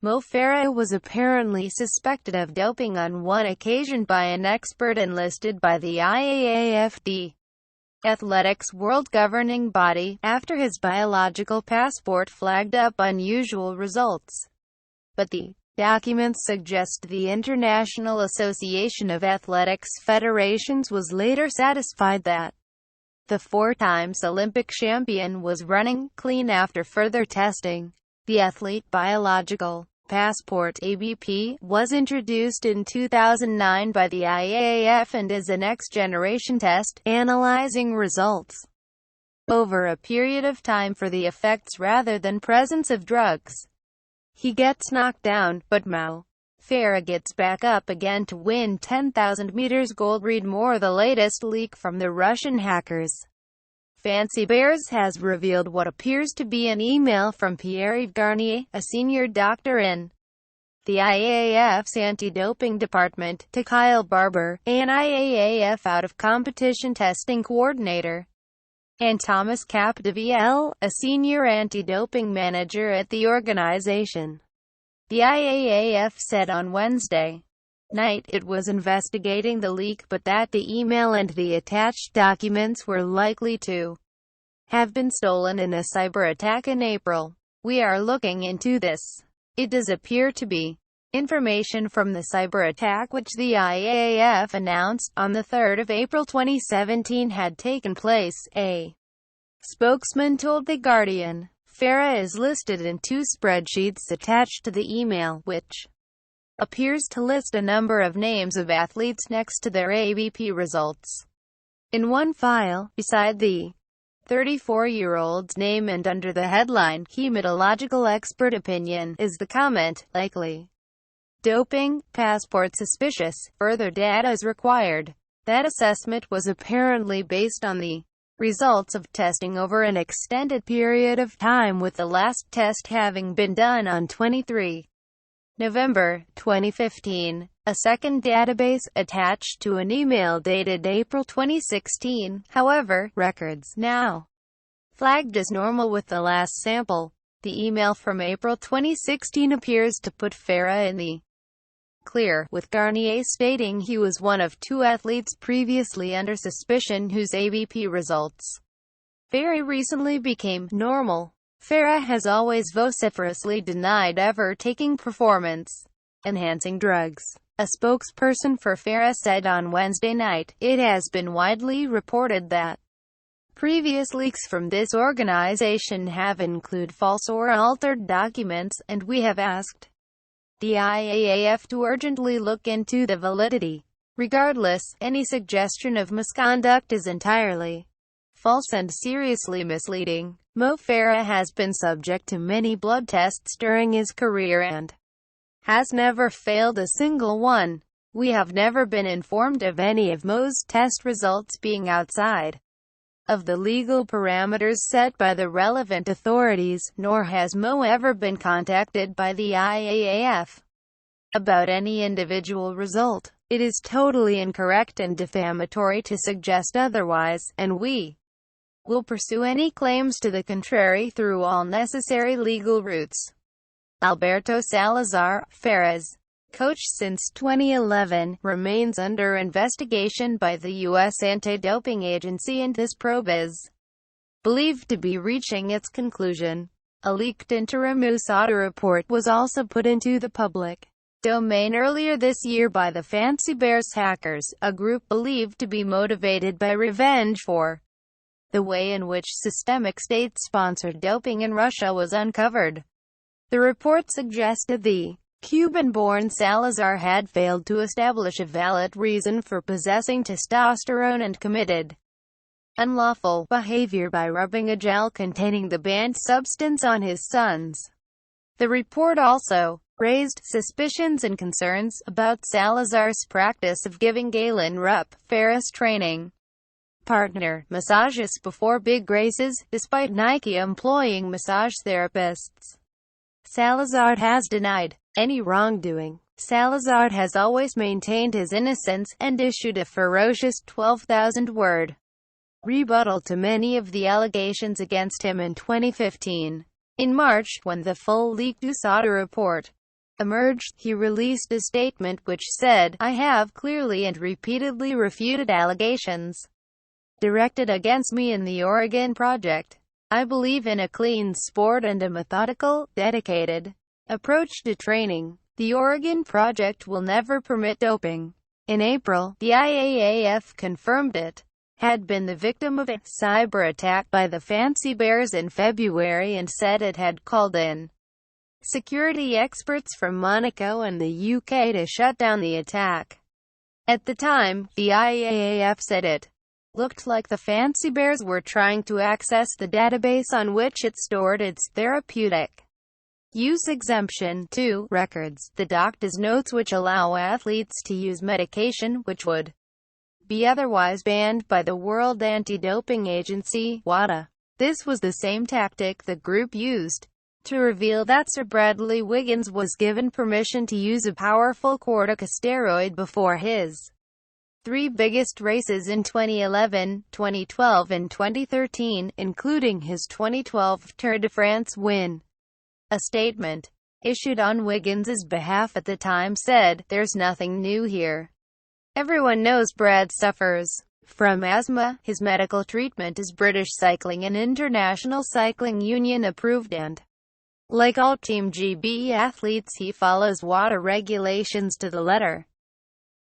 Farah was apparently suspected of doping on one occasion by an expert enlisted by the IAAF, the athletics world governing body, after his biological passport flagged up unusual results. But the documents suggest the International Association of Athletics Federations was later satisfied that the four-times Olympic champion was running clean after further testing. The Athlete Biological Passport (ABP) was introduced in 2009 by the IAAF and is a next-generation test, analyzing results over a period of time for the effects rather than presence of drugs. He gets knocked down, but Farah gets back up again to win 10,000 meters gold. Read more. The latest leak from the Russian hackers. Fancy Bears has revealed what appears to be an email from Pierre-Yves Garnier, a senior doctor in the IAAF's anti-doping department, to Kyle Barber, an IAAF out-of-competition testing coordinator, and Thomas Capdevielle, a senior anti-doping manager at the organization. The IAAF said on Wednesday night it was investigating the leak, but that the email and the attached documents were likely to have been stolen in a cyber attack in April. "We are looking into this. It does appear to be information from the cyber attack which the IAAF announced on the 3rd of April 2017 had taken place," a spokesman told The Guardian. Farah is listed in two spreadsheets attached to the email, which appears to list a number of names of athletes next to their ABP results. In one file, beside the 34-year-old's name and under the headline, "Hematological Expert Opinion," is the comment, "Likely doping, passport suspicious, further data is required." That assessment was apparently based on the results of testing over an extended period of time, with the last test having been done on 23 November 2015. A second database, attached to an email dated April 2016, however, records now flagged as normal with the last sample. The email from April 2016 appears to put Farah in the clear, with Garnier stating he was one of two athletes previously under suspicion whose ABP results very recently became normal. Farah has always vociferously denied ever taking performance-enhancing drugs. A spokesperson for Farah said on Wednesday night, "It has been widely reported that previous leaks from this organization have included false or altered documents, and we have asked the IAAF to urgently look into the validity. Regardless, any suggestion of misconduct is entirely false and seriously misleading." Farah has been subject to many blood tests during his career and has never failed a single one. "We have never been informed of any of Mo's test results being outside of the legal parameters set by the relevant authorities, nor has Mo ever been contacted by the IAAF about any individual result. It is totally incorrect and defamatory to suggest otherwise, and we will pursue any claims to the contrary through all necessary legal routes." Alberto Salazar, Farah's coach since 2011, remains under investigation by the U.S. anti-doping agency, and this probe is believed to be reaching its conclusion. A leaked interim USADA report was also put into the public domain earlier this year by the Fancy Bears hackers, a group believed to be motivated by revenge for the way in which systemic state-sponsored doping in Russia was uncovered. The report suggested the Cuban-born Salazar had failed to establish a valid reason for possessing testosterone and committed unlawful behavior by rubbing a gel containing the banned substance on his sons. The report also raised suspicions and concerns about Salazar's practice of giving Galen Rupp, Farah's training partner, massages before big races, despite Nike employing massage therapists. Salazar has denied any wrongdoing. Salazar has always maintained his innocence, and issued a ferocious 12,000-word rebuttal to many of the allegations against him in 2015. In March, when the full leaked USADA report emerged, he released a statement which said, "I have clearly and repeatedly refuted allegations directed against me in the Oregon Project. I believe in a clean sport and a methodical, dedicated approach to training. The Oregon Project will never permit doping." In April, the IAAF confirmed it had been the victim of a cyber attack by the Fancy Bears in February and said it had called in security experts from Monaco and the UK to shut down the attack. At the time, the IAAF said it looked like the Fancy Bears were trying to access the database on which it stored its therapeutic use exemption 2 records, the doctor's notes which allow athletes to use medication which would be otherwise banned by the World Anti-Doping Agency, WADA. This was the same tactic the group used to reveal that Sir Bradley Wiggins was given permission to use a powerful corticosteroid before his 3 biggest races in 2011, 2012 and 2013, including his 2012 Tour de France win. A statement issued on Wiggins's behalf at the time said, "There's nothing new here. Everyone knows Brad suffers from asthma. His medical treatment is British Cycling and International Cycling Union approved and, like all Team GB athletes, he follows WADA regulations to the letter."